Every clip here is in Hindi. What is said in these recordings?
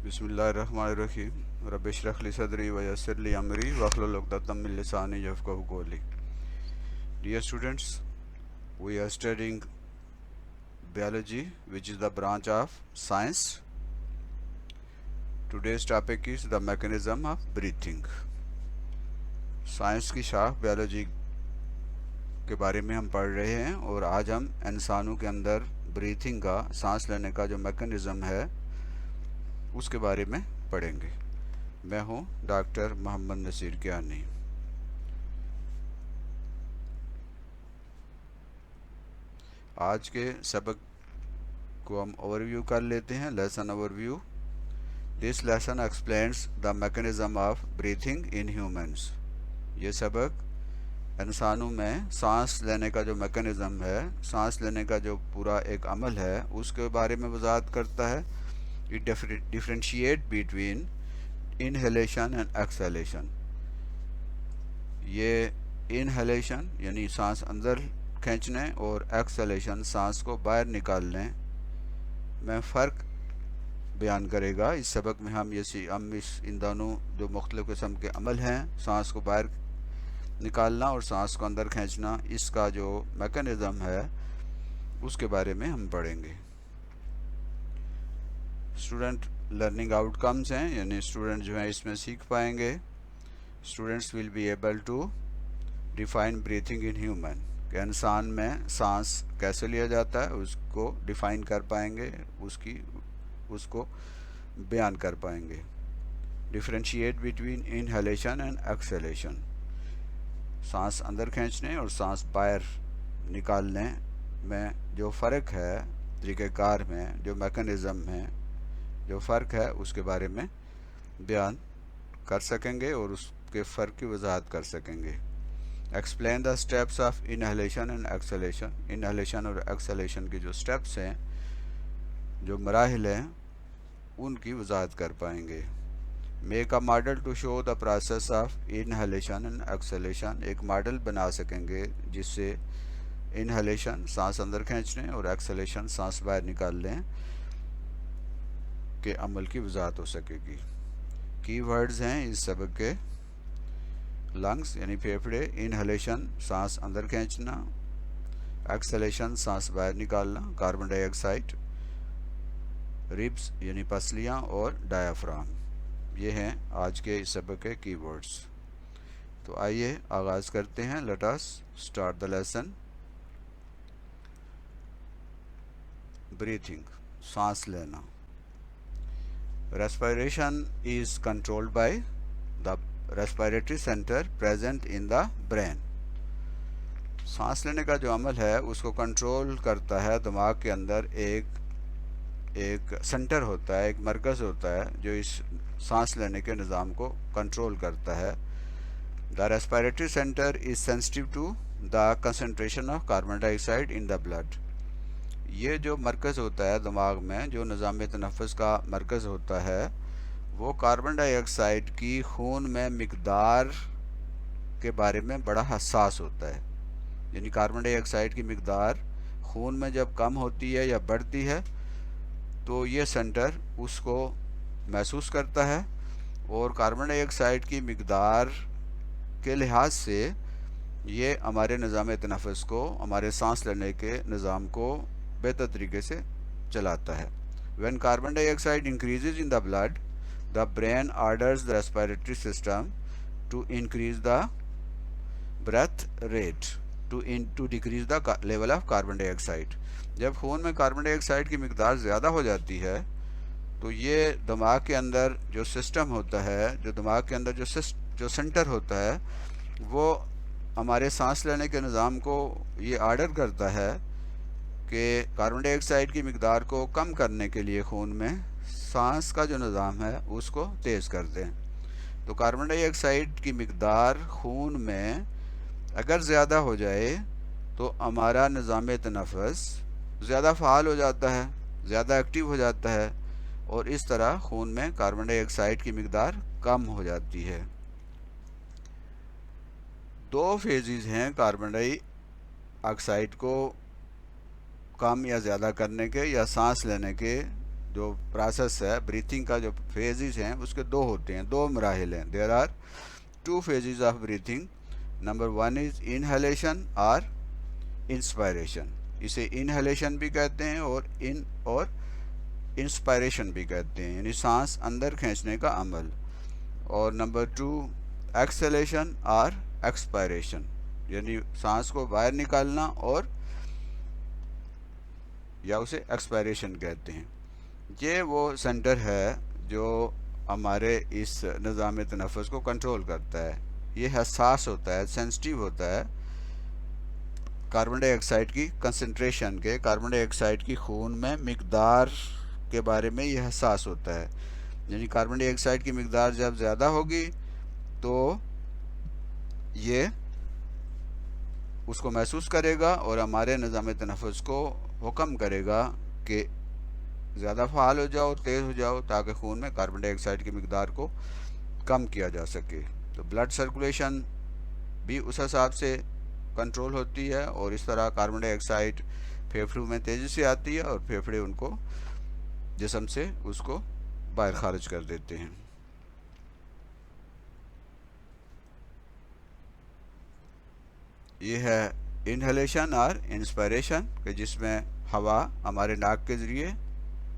बिस्मिल्लाहिर्रहमानिर्रहीम रब्बिश रह ली सदरी व यस्सिर ली अमरी वहलुल उक़दतम मिन लिसानी यफ़क़हू क़ौली। Dear students, we are studying biology, which is the branch of science. Today's topic is the mechanism of breathing. Science की शाख बायोलॉजी के बारे में हम पढ़ रहे हैं और आज हम इंसानों के अंदर ब्रीथिंग का, सांस लेने का जो मैकेनिज़्म है उसके बारे में पढ़ेंगे। मैं हूं डॉक्टर मोहम्मद नसीर कियानी। आज के सबक को हम ओवरव्यू कर लेते हैं। Lesson overview. This lesson explains the mechanism of breathing in humans. ये सबक इंसानों में सांस लेने का जो मैकेनिज्म है, सांस लेने का जो पूरा एक अमल है, उसके बारे में वजाहत करता है। It differentiate between inhalation and exhalation. ये इनहेलेशन यानी सांस अंदर खींचने और एक्सहेलेशन सांस को बाहर निकालने में फ़र्क बयान करेगा। इस सबक में हम इन दोनों जो मुख्तलिफ़ किस्म के अमल हैं, सांस को बाहर निकालना और सांस को अंदर खींचना, इसका जो मैकेनिज़्म है उसके बारे में हम पढ़ेंगे। स्टूडेंट लर्निंग आउटकम्स हैं, यानी स्टूडेंट जो हैं इसमें सीख पाएंगे। Students will be able to define breathing in human, कि इंसान में सांस कैसे लिया जाता है उसको डिफ़ाइन कर पाएंगे, उसको बयान कर पाएंगे। Differentiate between inhalation and exhalation. सांस अंदर खींचने और सांस बाहर निकालने में जो फ़र्क है, तरीक़ेकार में जो मैकेनिज़्म है, जो फ़र्क है उसके बारे में बयान कर सकेंगे और उसके फ़र्क की वजाहत कर सकेंगे। Explain the steps of inhalation and exhalation. Inhalation और एक्सहेलेशन की जो स्टेप्स हैं, जो मराहिल हैं, उनकी वजाहत कर पाएंगे। Make a model to show the process of inhalation and exhalation. एक मॉडल बना सकेंगे जिससे इनहेलेशन सांस अंदर खींचने और एक्सहेलेशन सांस बाहर निकालने के अमल की वजाहत हो सकेगी। कीवर्ड्स हैं इस सबक के। लंग्स यानी फेफड़े, इनहेलेशन सांस अंदर खींचना, एक्सहेलेशन सांस बाहर निकालना, कार्बन डाइऑक्साइड, रिब्स यानी पसलियाँ और डायाफ्राम। ये हैं आज के इस सबक के कीवर्ड्स। तो आइए आगाज़ करते हैं। Let us start the lesson. Breathing, सांस लेना। Respiration is controlled by the respiratory center present in the brain. सांस लेने का जो अमल है उसको कंट्रोल करता है दिमाग के अंदर एक सेंटर होता है, एक मरकज़ होता है जो इस सांस लेने के निज़ाम को कंट्रोल करता है। The respiratory centre is sensitive to the concentration of carbon dioxide in the blood. ये जो मरकज़ होता है दिमाग में, जो निज़ाम तनफ़्फ़ुस का मरकज़ होता है, वो कार्बन डाइऑक्साइड की खून में मिक़दार के बारे में बड़ा हसास होता है। यानी कार्बन डाइऑक्साइड की मिक़दार खून में जब कम होती है या बढ़ती है तो ये सेंटर उसको महसूस करता है और कार्बन डाइऑक्साइड की मिक़दार के लिहाज से ये हमारे निज़ाम तनफ़्फ़ुस को, हमारे सांस लेने के निज़ाम को बेहतर तरीके से चलाता है। When carbon dioxide increases in the blood, the brain orders the respiratory system to increase the breath rate to decrease the level of carbon dioxide. जब खून में कार्बन डाइऑक्साइड की मिक़दार ज़्यादा हो जाती है तो ये दिमाग के अंदर जो सिस्टम होता है, जो दिमाग के अंदर जो सेंटर होता है, वो हमारे सांस लेने के निज़ाम को ये आर्डर करता है कि कार्बन डाइऑक्साइड की मिक़दार को कम करने के लिए खून में सांस का जो निज़ाम है उसको तेज़ कर दें। तो कार्बन डाइऑक्साइड की मिक़दार खून में अगर ज़्यादा हो जाए तो हमारा निज़ाम तनफ़्फ़ुस ज़्यादा फ़ाल हो जाता है, ज़्यादा एक्टिव हो जाता है और इस तरह खून में कार्बन डाइऑक्साइड की मिक़दार कम हो जाती है। दो फेजेस हैं कार्बन डाइऑक्साइड को कम या ज़्यादा करने के या सांस लेने के जो प्रोसेस है, ब्रीथिंग का जो फेजेस हैं उसके दो होते हैं, दो मराहिल हैं। There are two phases of breathing. Number one is inhalation और इंस्पायरेशन। इसे इनहेलेशन भी कहते हैं और इंस्पायरेशन भी कहते हैं, यानी सांस अंदर खींचने का अमल। और नंबर टू एक्सहेलेशन और एक्सपायरेशन, यानी सांस को बाहर निकालना, और या उसे एक्सपायरेशन कहते हैं। ये वो सेंटर है जो हमारे इस निज़ाम तनफ़ुस को कंट्रोल करता है। ये हसास होता है, सेंसिटिव होता है कार्बन डाइऑक्साइड की कंसंट्रेशन के, कार्बन डाइऑक्साइड की खून में मिकदार के बारे में ये हसास होता है। यानी कार्बन डाइऑक्साइड की मिकदार जब ज़्यादा होगी तो ये उसको महसूस करेगा और हमारे निज़ाम तनफ़ुस को हुक्म करेगा कि ज़्यादा फ़ाल हो जाओ, तेज़ हो जाओ, ताकि खून में कार्बन डाइऑक्साइड की मिकदार को कम किया जा सके। तो ब्लड सर्कुलेशन भी उस हिसाब से कंट्रोल होती है, और इस तरह कार्बन डाइऑक्साइड फेफड़ों में तेज़ी से आती है और फेफड़े उनको जिस्म से उसको बाहर खारिज कर देते हैं। ये है इनहेलेशन और इंस्पायरेशन, कि जिसमें हवा हमारे नाक के ज़रिए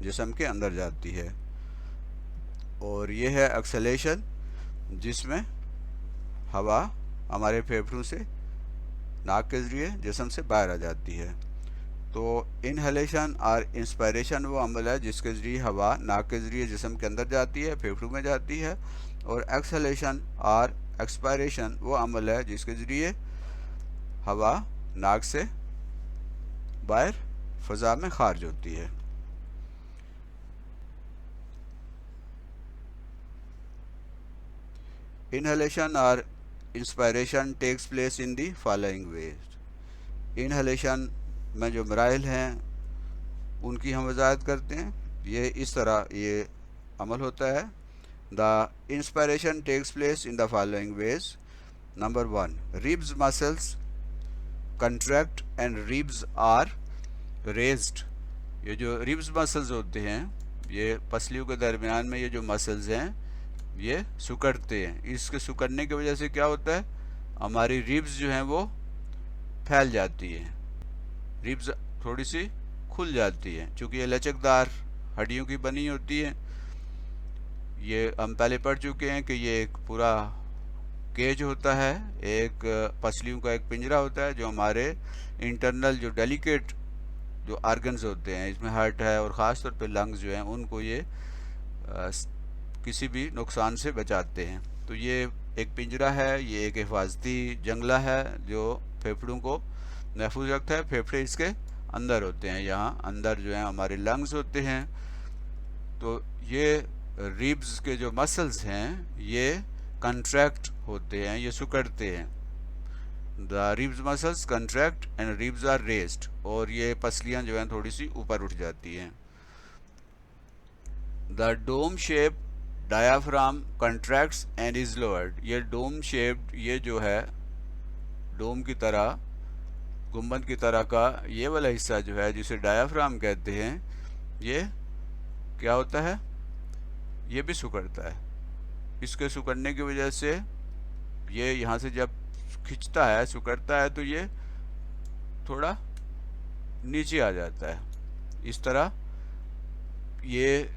जिस्म के अंदर जाती है। और ये है एक्सहेलेशन, जिसमें हवा हमारे फेफड़ों से नाक के ज़रिए जिस्म से बाहर आ जाती है। तो इनहेलेशन और इंस्पायरेशन वो अमल है जिसके ज़रिए हवा नाक के ज़रिए जिस्म के अंदर जाती है, फेफड़ों में जाती है। और एक्सहेलेशन और एक्सपायरेशन वो अमल है जिसके ज़रिए हवा नाक से बाहर फ़ज़ा में खारिज होती है। इनहेलेशन और inspiration takes place in the following ways. Inhalation में जो मराहिल हैं उनकी हम वजाहत करते हैं। ये इस तरह ये अमल होता है। The inspiration takes place in the following ways. Number one, ribs muscles contract and ribs are raised. ये जो रिब्स मसल्स होते हैं, ये पसलियों के दरमियान में ये जो मसल्स हैं ये सुकड़ते हैं। इसके सुकड़ने की वजह से क्या होता है, हमारी रिब्स जो हैं वो फैल जाती हैं, रिब्स थोड़ी सी खुल जाती हैं, चूँकि ये लचकदार हड्डियों की बनी होती है। ये हम पहले पढ़ चुके हैं कि ये एक पूरा केज होता है, एक पसलियों का एक पिंजरा होता है जो हमारे इंटरनल जो डेलिकेट जो आर्गन्स होते हैं, इसमें हार्ट है और ख़ास तौर पे लंग्स जो हैं, उनको ये किसी भी नुकसान से बचाते हैं। तो ये एक पिंजरा है, ये एक हिफाजती जंगला है जो फेफड़ों को महफूज रखता है। फेफड़े इसके अंदर होते हैं, यहाँ अंदर जो है हमारे लंग्स होते हैं। तो ये रिब्स के जो मसल्स हैं ये कंट्रैक्ट होते हैं, ये सुकड़ते हैं। The ribs muscles contract and ribs are raised, और ये पसलियाँ जो हैं थोड़ी सी ऊपर उठ जाती हैं। The dome shape diaphragm contracts and is lowered. ये डोम शेप्ड, ये जो है डोम की तरह, गुंबद की तरह का ये वाला हिस्सा जो है जिसे डायाफ्राम कहते हैं, ये क्या होता है, ये भी सिकुड़ता है। इसके सिकुड़ने की वजह से ये यहाँ से जब खिंचता है, सिकुड़ता है, तो ये थोड़ा नीचे आ जाता है। इस तरह ये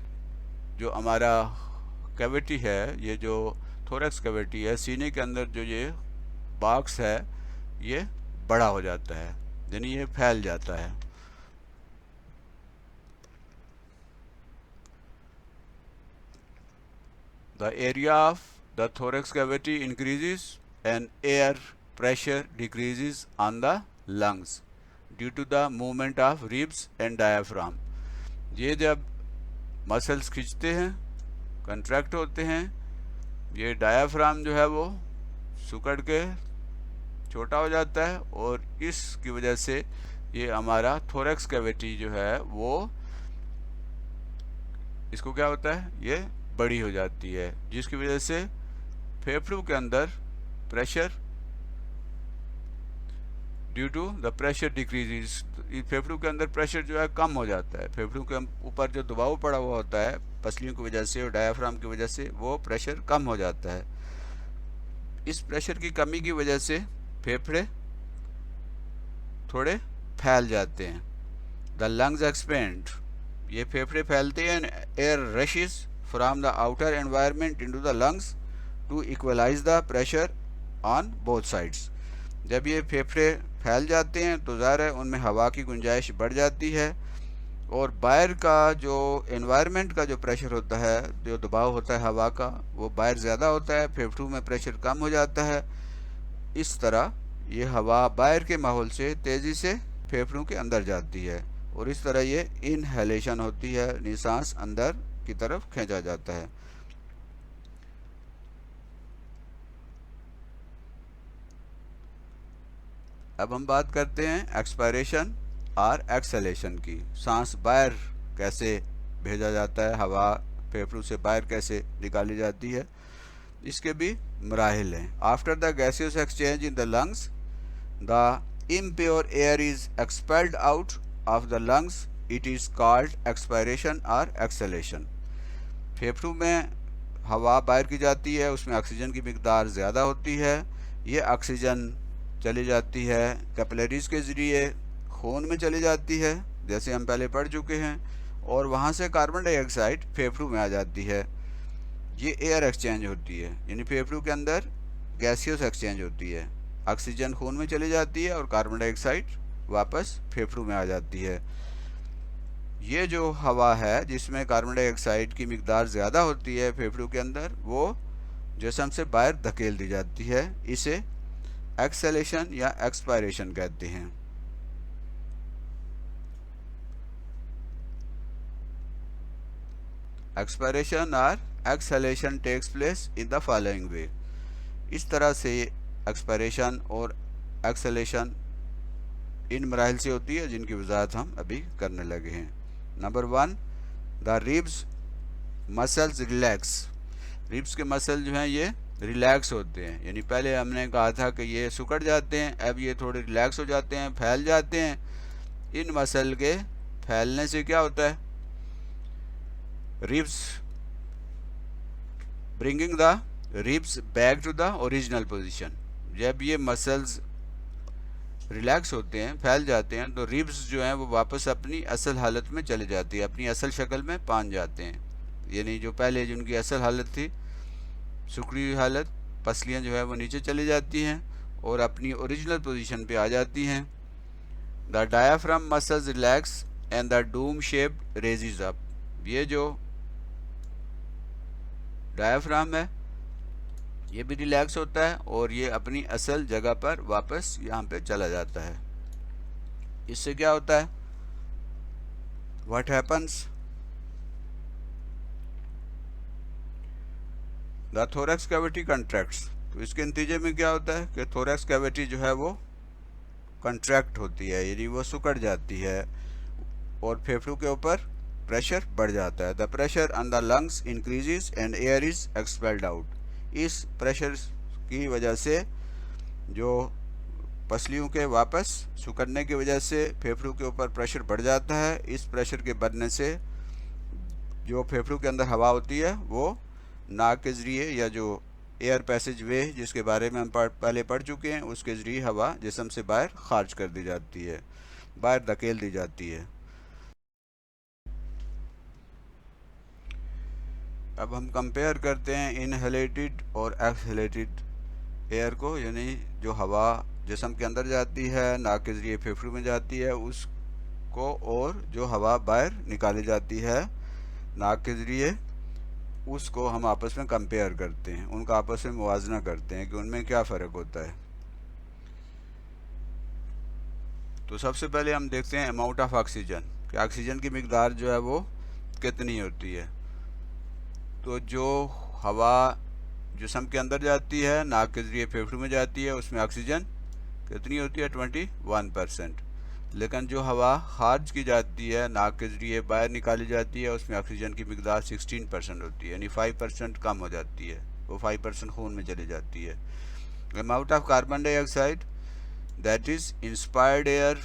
जो हमारा कैविटी है, ये जो थोरैक्स कैविटी है, सीने के अंदर जो ये बॉक्स है, ये बड़ा हो जाता है, यानी ये फैल जाता है। The area of the thorax cavity increases and air pressure decreases on the lungs due to the movement of ribs and diaphragm. ये जब मसल्स खींचते हैं, कंट्रैक्ट होते हैं, ये डायाफ्राम जो है वो सिकुड़ के छोटा हो जाता है, और इसकी वजह से ये हमारा थोरैक्स कैविटी जो है वो, इसको क्या होता है, ये बड़ी हो जाती है, जिसकी वजह से फेफड़ों के अंदर pressure due to the pressure decrease, फेफड़ों के अंदर प्रेशर जो है कम हो जाता है, फेफड़ों के ऊपर जो दबाव पड़ा हुआ होता है पसलियों की वजह से और डायाफ्राम की वजह से वो प्रेशर कम हो जाता है। इस प्रेशर की कमी की वजह से फेफड़े थोड़े फैल जाते हैं। द लंग्स एक्सपेंड, ये फेफड़े फैलते हैं, air rushes from the outer environment into the lungs to equalise the pressure on both sides. जब ये फेफड़े फैल जाते हैं तो ज़ाहिर है उनमें हवा की गुंजाइश बढ़ जाती है और बाहर का जो एनवायरनमेंट का जो प्रेशर होता है, जो दबाव होता है हवा का, वो बाहर ज़्यादा होता है, फेफड़ों में प्रेशर कम हो जाता है। इस तरह ये हवा बाहर के माहौल से तेज़ी से फेफड़ों के अंदर जाती है और इस तरह ये इनहेलेशन होती है, यानी सांस अंदर की तरफ खींचा जाता है। अब हम बात करते हैं एक्सपायरेशन और एक्सहेलेशन की। सांस बाहर कैसे भेजा जाता है, हवा फेफड़ों से बाहर कैसे निकाली जाती है, इसके भी मराहिल हैं। After the gaseous exchange in the lungs the impure air is expelled out of the lungs, it is called expiration or exhalation। फेफड़ों में हवा बाहर की जाती है, उसमें ऑक्सीजन की मिकदार ज़्यादा होती है, ये ऑक्सीजन चली जाती है कैपिलरीज के ज़रिए खून में चली जाती है, जैसे हम पहले पढ़ चुके हैं, और वहाँ से कार्बन डाइऑक्साइड फेफड़ों में आ जाती है। ये एयर एक्सचेंज होती है, यानी फेफड़ों के अंदर गैसियस एक्सचेंज होती है, ऑक्सीजन खून में चली जाती है और कार्बन डाइऑक्साइड वापस फेफड़ों में आ जाती है। ये जो हवा है जिसमें कार्बन डाइऑक्साइड की मिकदार ज़्यादा होती है फेफड़ों के अंदर, वो जिस्म से बाहर धकेल दी जाती है, इसे एक्सहेलेशन या एक्सपायरेशन कहते हैं। एक्सपायरेशन और exhalation takes place in the following way. इस तरह से एक्सपायरेशन और एक्सहेलेशन इन मराहिल से होती है जिनकी वजाहत हम अभी करने लगे हैं। Number 1, the ribs muscles relax. Ribs के मसल जो हैं ये रिलैक्स होते हैं, यानी पहले हमने कहा था कि ये सिकुड़ जाते हैं, अब ये थोड़े रिलैक्स हो जाते हैं, फैल जाते हैं। इन मसल के फैलने से क्या होता है, ribs bringing the ribs back to the original position. जब ये मसल्स रिलैक्स होते हैं, फैल जाते हैं, तो रिब्स जो हैं वो वापस अपनी असल हालत में चले जाती है, अपनी असल शक्ल में पहुंच जाते हैं, यानी जो पहले जिनकी असल हालत थी सिकुड़ी हुई हालत, पसलियाँ जो है वो नीचे चली जाती हैं और अपनी ओरिजिनल पोजीशन पे आ जाती हैं। The diaphragm muscles relax and the dome shaped raises up. ये जो डायाफ्राम है ये भी रिलैक्स होता है और ये अपनी असल जगह पर वापस यहाँ पे चला जाता है। इससे क्या होता है, what happens, the thorax cavity contracts. तो इसके नतीजे में क्या होता है कि थोरैक्स कैविटी जो है वो कंट्रैक्ट होती है, यानी वो सिकुड़ जाती है और फेफड़ों के ऊपर प्रेशर बढ़ जाता है। The pressure on the lungs increases and air is expelled out. इस प्रेशर की वजह से जो पसलियों के वापस सिकुड़ने की वजह से फेफड़ों के ऊपर प्रेशर बढ़ जाता है। इस प्रेशर के बढ़ने से जो फेफड़ों के अंदर हवा होती है वो नाक के ज़रिए, या जो एयर पैसेज वे जिसके बारे में हम पहले पढ़ चुके हैं, उसके ज़रिए हवा जिस्म से बाहर खारिज कर दी जाती है, बाहर धकेल दी जाती है। अब हम कंपेयर करते हैं इनहेलेटेड और एक्सहेलेटेड एयर को, यानी जो हवा जिस्म के अंदर जाती है, नाक के ज़रिए फेफड़ों में जाती है उसको, और जो हवा बाहर निकाली जाती है नाक के ज़रिए, उसको हम आपस में कंपेयर करते हैं, उनका आपस में मुवाजना करते हैं कि उनमें क्या फ़र्क होता है। तो सबसे पहले हम देखते हैं अमाउंट ऑफ ऑक्सीजन, कि ऑक्सीजन की मिकदार जो है वो कितनी होती है। तो जो हवा जिस्म के अंदर जाती है, नाक के ज़रिए फेफड़ों में जाती है, उसमें ऑक्सीजन कितनी होती है, 21%। लेकिन जो हवा खारिज की जाती है, नाक के ज़रिए बाहर निकाली जाती है, उसमें ऑक्सीजन की मिकदार 16% होती है, यानी 5% कम हो जाती है, वो 5% खून में चली जाती है। Amount of carbon dioxide that is inspired air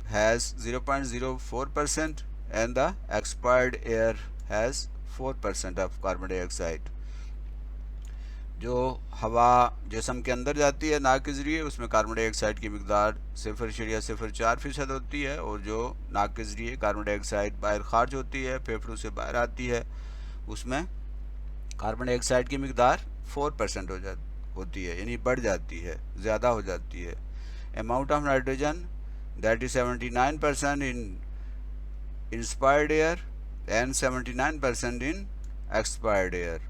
has 0.04% and the expired air has 4% of carbon dioxide. जो हवा जिस्म के अंदर जाती है नाक के ज़रिए उसमें कार्बन डाइऑक्साइड की मिकदार 0.04% होती है, और जो नाक के ज़रिए कार्बन डाइऑक्साइड बाहर खारिज होती है, फेफड़ों से बाहर आती है, उसमें कार्बन डाइऑक्साइड की मिकदार 4% होती है, यानी बढ़ जाती है, ज़्यादा हो जाती है। Amount of nitrogen that is 79% in inspired air and 79% in expired air.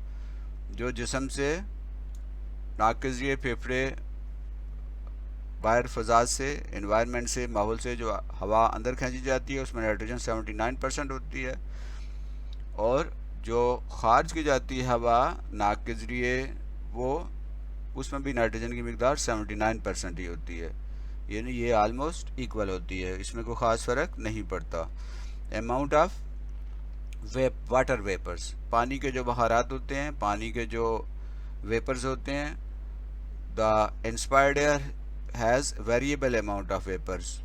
जो जिस्म से नाक के ज़रिए फेफड़े बाहर फ़ज़ा से, एनवायरनमेंट से, माहौल से जो हवा अंदर खींची जाती है उसमें नाइट्रोजन 79% होती है, और जो खारिज की जाती है हवा नाक के ज़रिए वो उसमें भी नाइट्रोजन की मिकदार 79% ही होती है, यानी ये आलमोस्ट इक्वल होती है, इसमें कोई ख़ास फ़र्क नहीं पड़ता। अमाउंट ऑफ वाटर वेपर्स, पानी के जो बहारात होते हैं, पानी के जो वेपर्स होते हैं, the inspired air has variable amount of vapours.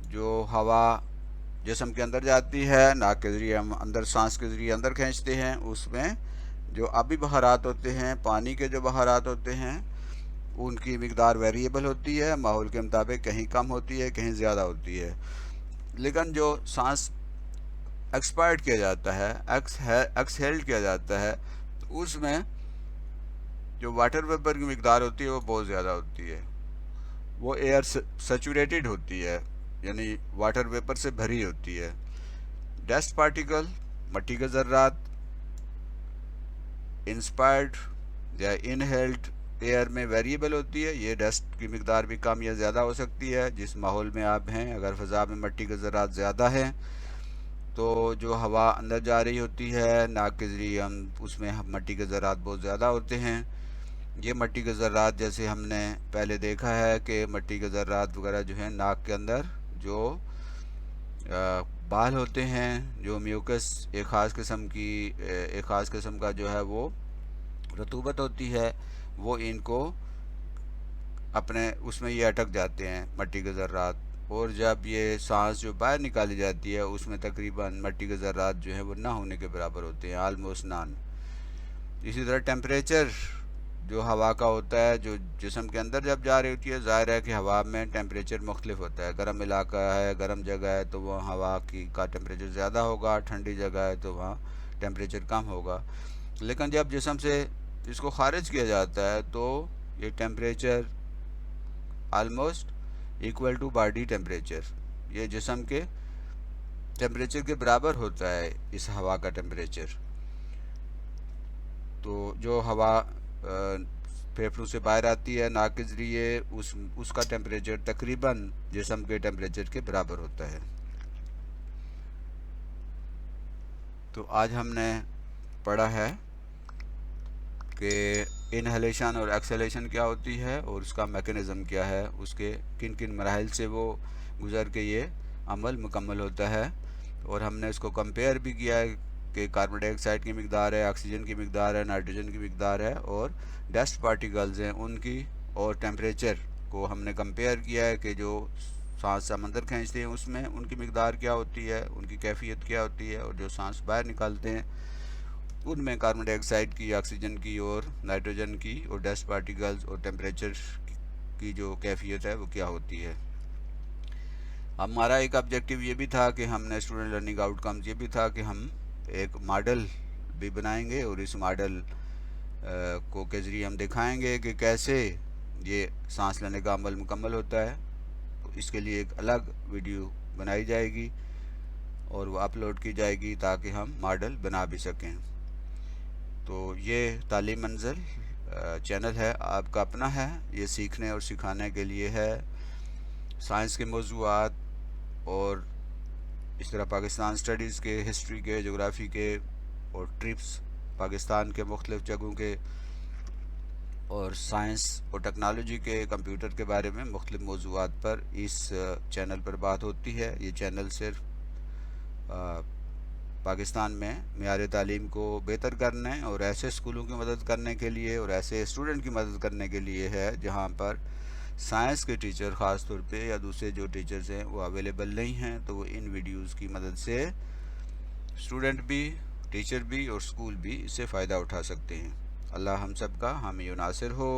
जो हवा जिस्म के अंदर जाती है नाक के ज़रिए, हम अंदर सांस के ज़रिए अंदर खींचते हैं, उसमें जो आबी बहारात होते हैं, पानी के जो बहारात होते हैं, उनकी मिकदार वेरिएबल होती है, माहौल के मुताबिक कहीं कम होती है, कहीं ज़्यादा होती है। लेकिन जो सांस एक्सपायर्ड किया जाता है, एक्सहेल्ड किया जाता है, तो उसमें जो वाटर वेपर की मिकदार होती है वो बहुत ज़्यादा होती है, वो एयर सैचुरेटेड होती है, यानी वाटर वेपर से भरी होती है। डस्ट पार्टिकल, मट्टी के ज़र्रात, इंस्पायर्ड या इनहेल्ड एयर में वेरिएबल होती है, ये डस्ट की मिकदार भी कम या ज़्यादा हो सकती है जिस माहौल में आप हैं। अगर फ़ज़ा में मट्टी के ज़र्रात ज़्यादा हैं तो जो हवा अंदर जा रही होती है नाक के ज़रिए, हम उसमें मट्टी के ज़र्रात बहुत ज़्यादा होते हैं। ये मट्टी के ज़र्रात जैसे हमने पहले देखा है कि मट्टी के ज़र्रात वगैरह जो है नाक के अंदर जो बाल होते हैं, जो म्यूकस एक ख़ास किस्म का जो है वो रतूबत होती है, वो इनको अपने उसमें ये अटक जाते हैं मट्टी के ज़र्रात, और जब ये सांस जो बाहर निकाली जाती है उसमें तकरीबन मट्टी के ज़र्रात जो है वो ना होने के बराबर होते हैं, आलमोस्ट नान। इसी तरह टेम्परेचर जो हवा का होता है, जो जिस्म के अंदर जब जा रही होती है, ज़ाहिर है कि हवा में टेम्परेचर मुख्तलिफ होता है। गर्म इलाका है, गर्म जगह है तो वहाँ हवा का टेम्परेचर ज़्यादा होगा, ठंडी जगह है तो वहाँ टेम्परेचर कम होगा। लेकिन जब जिस्म से इसको खारिज किया जाता है तो ये temperature almost equal to body temperature, ये जिस्म के टेम्परेचर के बराबर होता है इस हवा का टेम्परेचर। तो जो हवा फेफड़ों से बाहर आती है नाक के ज़रिए, उसका टेम्परेचर तकरीबन जिस्म के टेम्परेचर के बराबर होता है। तो आज हमने पढ़ा है कि इनहेलेशन और एक्सहेलेशन क्या होती है और उसका मैकेनिज़्म क्या है, उसके किन किन मराहिल से वो गुज़र के ये अमल मुकम्मल होता है, और हमने इसको कंपेयर भी किया है कि कार्बन डाइऑक्साइड की मिकदार है, ऑक्सीजन की मिकदार है, नाइट्रोजन की मिकदार है, और डस्ट पार्टिकल्स हैं उनकी, और टेम्परेचर को हमने कंपेयर किया है कि जो सांस समंदर खींचते हैं उसमें उनकी मिकदार क्या होती है, उनकी कैफियत क्या होती है, और जो सांस बाहर निकालते हैं उनमें कार्बन डाइऑक्साइड की, ऑक्सीजन की और नाइट्रोजन की और डस्ट पार्टिकल्स और टेम्परेचर की जो कैफियत है वो क्या होती है। हमारा एक ऑब्जेक्टिव ये भी था कि हमने स्टूडेंट लर्निंग आउटकम्स ये भी था कि हम एक मॉडल भी बनाएंगे और इस मॉडल को के ज़रिए हम दिखाएंगे कि कैसे ये सांस लेने का अमल मुकम्मल होता है। तो इसके लिए एक अलग वीडियो बनाई जाएगी और वो अपलोड की जाएगी ताकि हम मॉडल बना भी सकें। तो ये तालीम मंजिल चैनल है, आपका अपना है, ये सीखने और सिखाने के लिए है। साइंस के मौज़ूआत और इस तरह पाकिस्तान स्टडीज़ के, हिस्ट्री के, जोग्राफ़ी के और ट्रिप्स पाकिस्तान के मुख्तलिफ़ जगहों के, और साइंस और टेक्नोलॉजी के, कंप्यूटर के बारे में मुख्तलिफ़ मौज़ूआत पर इस चैनल पर बात होती है। ये चैनल सिर्फ पाकिस्तान में मेयार तालीम को बेहतर करने और ऐसे स्कूलों की मदद करने के लिए और ऐसे स्टूडेंट की मदद करने के लिए है जहाँ पर साइंस के टीचर ख़ास तौर पे या दूसरे जो टीचर्स हैं वो अवेलेबल नहीं हैं, तो वो इन वीडियोस की मदद से स्टूडेंट भी, टीचर भी और स्कूल भी इससे फ़ायदा उठा सकते हैं। अल्लाह हम सब का हामी नासिर हो।